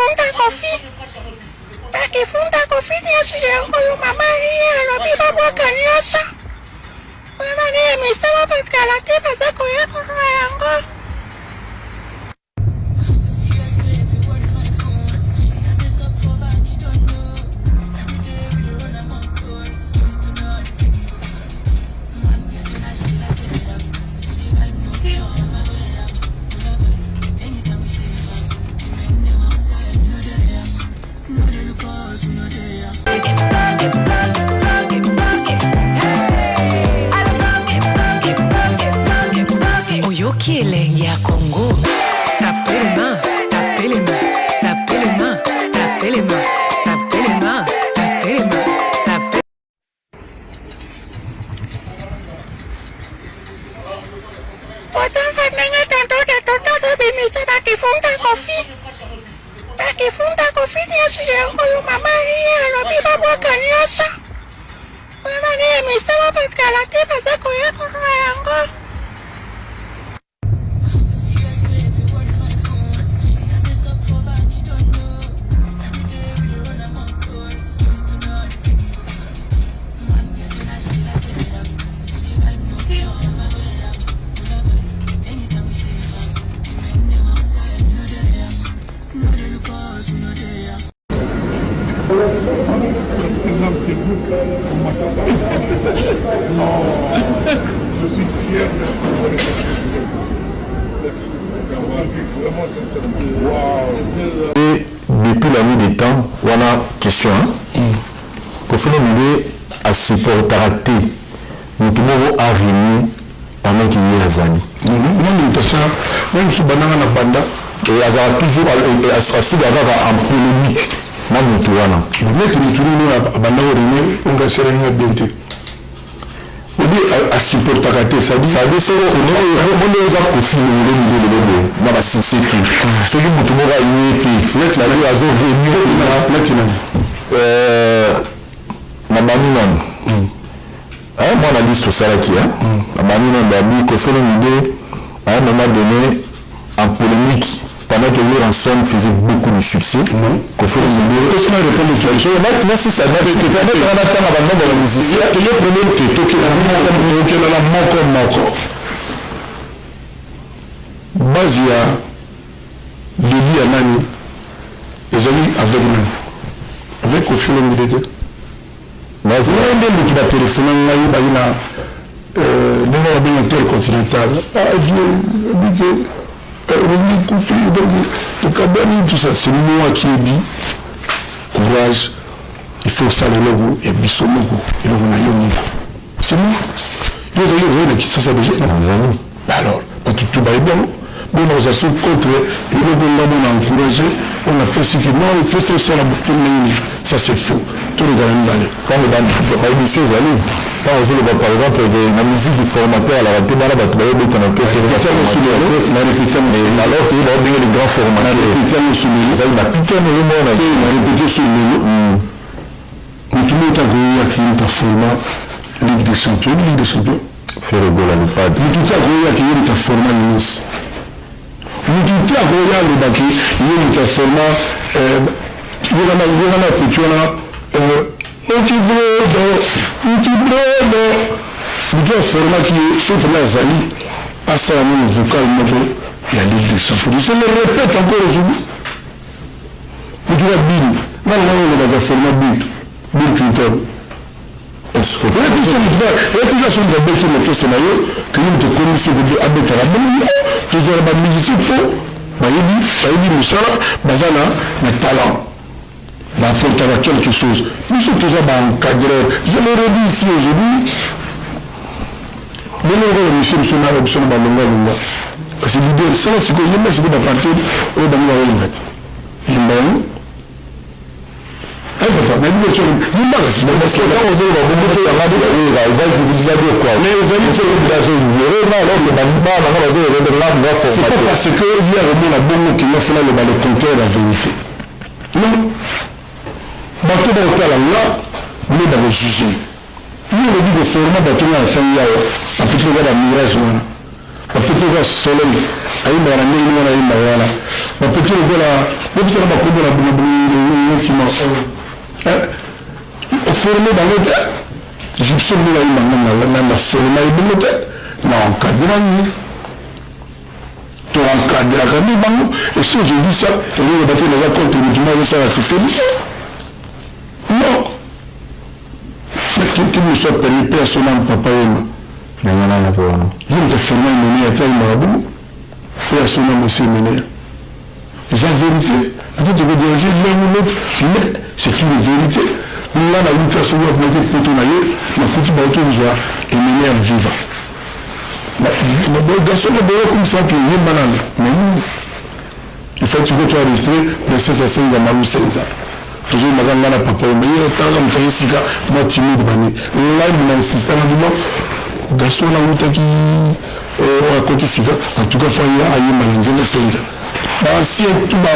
Bakifunga kofi. Bakifunga kofi nyasi yangu yu mama hiye alobi babwa kanyasa. Mama niye misawa patkala tiba zako yako yangu. Oyoki elenge ya Congo. Tapelema, tapelema, tapelema, tapelema, tapelema, tapelema, tapelema. Potanga nenge tonto binisa bakifunga kofi. Bakifunga kofi nyasi yangu yu mama hiye alobi babwa kanyasa. Mama niye misawa patkala tiba zako yako yangu. Non, je suis fier de vraiment sincèrement. Wow. Et depuis la nuit des temps, voilà question. Pour faire une idée, à supporter nous pouvons arriver pendant qu'il y a des années. Même si banana na banda et azara toujours à se d'avoir en polémique. Moi, je suis là. mais tu me tournes à banda origine, on va se réunir bientôt. À supporter ça dit ça dit c'est on est à profil de la c'est tout ce qui me tourne à une lettre la loi azor na bani non moi la liste ça là qui na bani non d'abi que fait une idée à un moment donné en polémique pendant que lui Ransom faisait beaucoup de succès qu'on fait une idée qu'est-ce qu'on répond de ça maintenant si ça va c'est que permettre on attend avant dans la musique il y a problème que toquer la moko base ya Lili ya nani les amis avec nous avec au fil de l'idée vas-y on est le qui va téléphoner ngai ba ina dans la bien intercontinental je dis que on confie donc tout ça c'est moi qui ai dit courage il faut ça le logo et bisomogo et le na yomo c'est moi les amis qui ça déjà alors tout va bien bon nous sommes contre et le bon on a encouragé on a pensé que non il faut ça la boucle ça c'est faux tout le gars quand le dans l'émission allez par exemple la musique du formateur à la radio là tu vas être dans c'est la répétition mais alors tu vas bien les grands formateurs la répétition sur les ça il va piquer mais on a répété sur le tout le temps qu'il y a un format Ligue des champions faire le goal à l'EPAD tout le temps qu'il y a un format Nice tout le temps qu'il y a le baquet il y a un format il y a un format qui est sauf la Zali à ça même vocal il y a Ligue des champions je le répète encore aujourd'hui vous direz Bill non le format Bill Clinton est-ce que il y a toujours une bête qui me fait scénario que nous te connaissons à Betara toujours la musicien pour Bayebi Moussala Bazana mais talent apporter quelque chose. Nous sommes toujours encadreurs. Je le redis ici aujourd'hui. Nous monsieur parce que l'idée, c'est que je mets ce que je partir au Bangladesh. Je mets. C'est pas parce que il y a un bon qui m'a fait le compteur la vérité. Non. Bateau dans le cas là, mais dans le jugé. Il y a des format bateau à Tanyawa, à peut-être voir la mirage, à peut-être voir le soleil, ayimba na ndenge wana ayimba wana bapeti lokola bokisaka bakombo na bungabungokima oforme bango te egyptien ndenge ayimba na forma ebongo te na encadra ye to encadraka nde bango et si aujourd'hui ça eloko bate naza contre motumo azosala sexualité non mais qui me soit permis mpe ya sona papa yema ye moto forma emene ya tia yimbaka bongo mpe ya sona mosi emene ya eza vérité peut-être que diriger l'un ou l'autre mais c'est une vérité là na luka soki akomaki poto na ye nakuti bato kozwa emene ya viva garçon ne doit comme ça que il banane mais non il faut que tu vas enregistrer de 16 à 16 à Malou 16 toujours maganga na papa mais il est tanga mpa sika moi timide bani là il m'a insisté na dimo garçon na wuta ki à côté sika en tout cas faut y aller malinzela senza ba si tout ba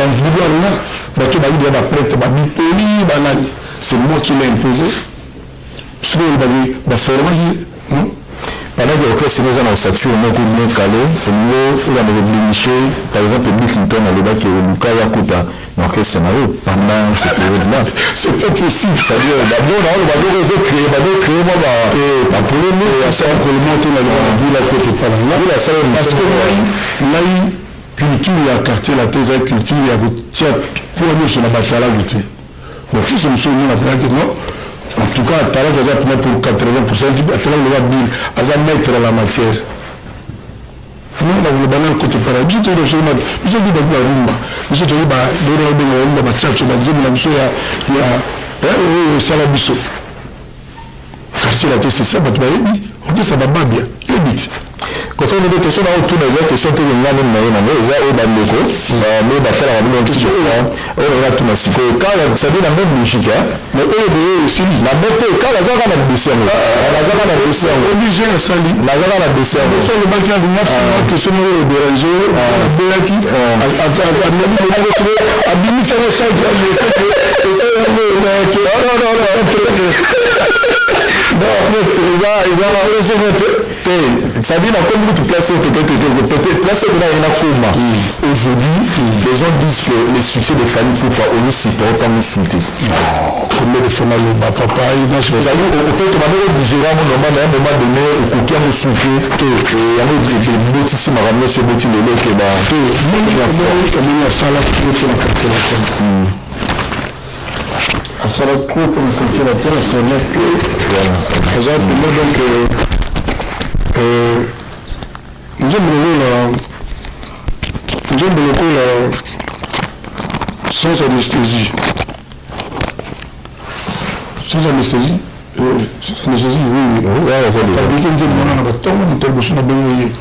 vouloir là ba to ba il ba prêtre ba bitoli banani c'est moi qui l'ai imposé ce que ba former pendant que l'orchestre nous a en ossature moko bien calé au niveau où on avait déniché par exemple Bill Clinton à l'époque qui est Luka Yakota l'orchestre scénario pendant cette période là c'est pas possible c'est-à-dire d'abord on va créer moi ta polonais et ça on peut monter la ville à côté pas là parce que là culture ya quartier la thèse culture ya tia pour nous sur la batala goûter donc ils sont sur nous la première que non en tout cas, talent que j'ai pour 80%, talent le va bien, à mettre la matière. Non, là, le banal côté pareil. Je te dis, je te dis, la rumba. Je te dis, la rumba, tchatcho, la zone, la biso, il y a, salabiso. Quartier la tête, c'est ça, tu vas y ok, ça va bien, il habite. Quand on a des questions, on a tout les questions que nous avons mais ça est dans le co mais batala on a tout ça on a tout ma siko quand ça dit la même musique mais eux aussi la bête quand la zaka na dessin la zaka na dessin obligé à sali la zaka na dessin ça le bac a une question de déranger belaki abimi ça le ça ça dit comme tu places peut-être placer que là il y a coma aujourd'hui les gens disent que les succès de Fally Ipupa on nous supporte on nous soutient comme le fona le papa il a ça dit au fait on va nous gérer à un moment donné au côté on nous soutient et on nous des botissima ramener ce botti le lait que bah comme il a ça là pour la quartier la ça va trop pour le quartier la terre c'est là que voilà exemple donc J'aime beaucoup sans anesthésie. Sans anesthésie sans anesthésie, oui. Fabriquer une zone dans la bâton, on peut le baigner.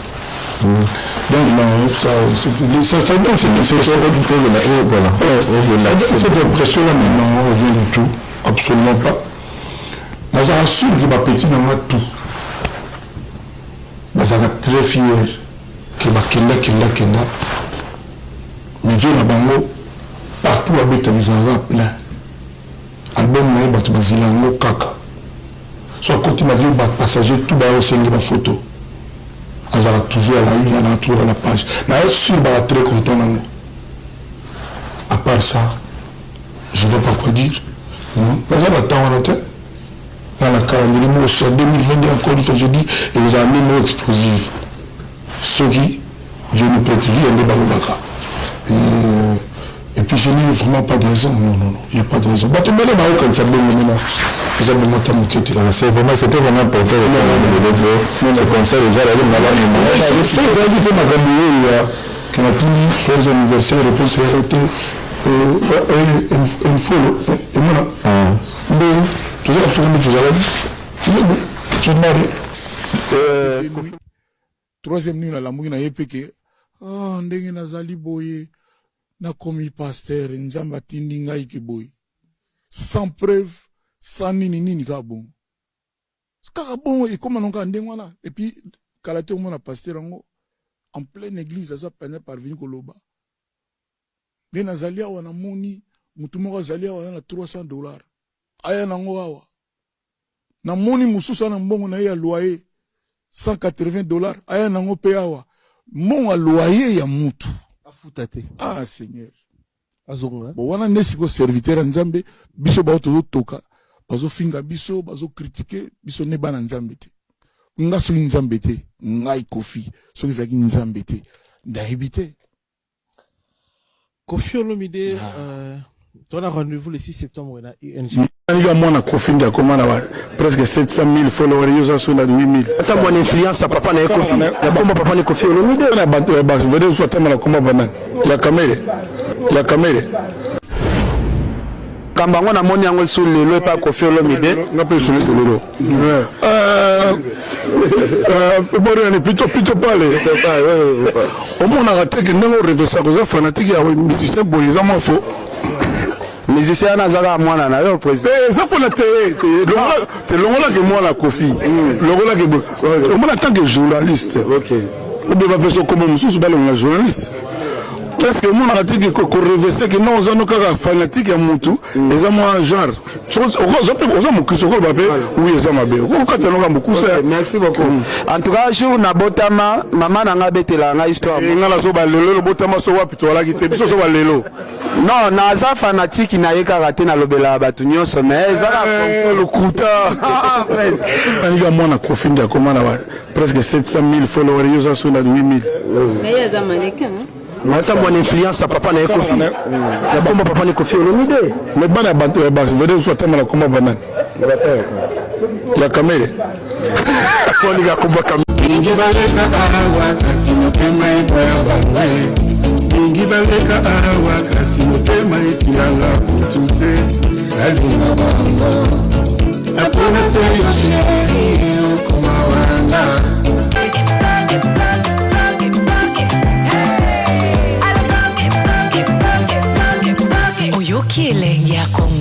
Donc, ça donc c'est voilà. Cette impression-là, maintenant, on revient du tout. Absolument pas. Mais je rassure que ma petite n'a pas tout. bazaka très fier ke bakenda mais vie na bango partout abeta ezalaka plein album na ye bato bazela yango kaka so akoti na vie bapassager tout baosenge bafoto azalaka toujours à la une ana toujours à la page na ye sur baka très content nango à part ça je veux pas quoi dire baza batango wana te dans la calendrier, en 2022 encore une fois je dis, et vous avez mis mot explosif. Ceux qui, Dieu nous prête vie, on est balobaka. Et puis je n'ai vraiment pas de raison, non, il n'y a pas de raison. C'est vraiment, c'était vraiment important. C'est comme ça, déjà, la ligne, c'est ma grande qui a tout dit, sois anniversaire, réponse est arrêtée. Il faut, et voilà. Mais, tout ça, troisième nuit la mouille na yepeke ndenge nazali boye nakomi pasteur nzamba tindi ngai ke boye sans preuve sans nini ka bon kaka bon et comme nonga ndenge wana et puis kalate au mona pasteur ngo en pleine église aza pene parvenu koloba nde nazali awa na moni mutu moko azali awa na $300 aya nango awa na moni mususu na mbongo na ye ya loyer $180 aya nango pe awa mon loyer ya mutu afutate ah seigneur azonga bon wana nesiko serviteur nzambe biso ba to toka bazo finga biso bazo critiquer biso ne bana nzambe te nga so nzambe te ngai Kofi so ezaki nzambe te ndayebi te Kofi Olomide tu as rendez-vous le 6 septembre na ING. Il y a mon Kofi qui a commandé presque 700 000 followers, il y a 8 000. Ata mon influence à papa na Kofi. Ya bomba papa na Kofi Olomide. Na bantu ba vedeo soit tellement comme banane. La caméra. La caméra. Kambango na moni yango sur lelo pa Kofi Olomide. Na pe sur lelo. Bon on est plutôt parler. Au moins on a raté que nous rêver ça cause fanatique ya musicien boyeza mo faux. Musicien nazaka mwana na yo président. Ça pour la télé. C'est longola que moi la Kofi. Longola que moi en tant que journaliste. OK. Ou bien pas personne comme mususu ba le journaliste. Parce que mon article ko revêser que non zano kaka fanatique ya mutu eza moi genre chose ozo mo kisoko ba pe oui eza mabe ko katano beaucoup ça. Merci beaucoup. En tout cas jour na botama mama na nga betela nga histoire ngala so ba lelo botama so wapi to wala kite biso so ba lelo non na za fanatique na yeka raté na lobela batu nyonso mais eza le kuta aniga mona Kofi ndia komana presque 700 000 followers yo za so na 8 000 mais il y a des Américains Ata mon influence à papa na Kofi. Ya bomba papa na Kofi Olomide. Mais bana bantu ba vedeo soit tellement comme banane. La caméra. Kwa ni ga komba caméra. Ingibaleka arawa kasi motema eboya bangwe. Ingibaleka arawa kasi motema etilanga kutute. Alinga bango. Apona seyo sheri okumawanga. Oyoki elenge ya Congo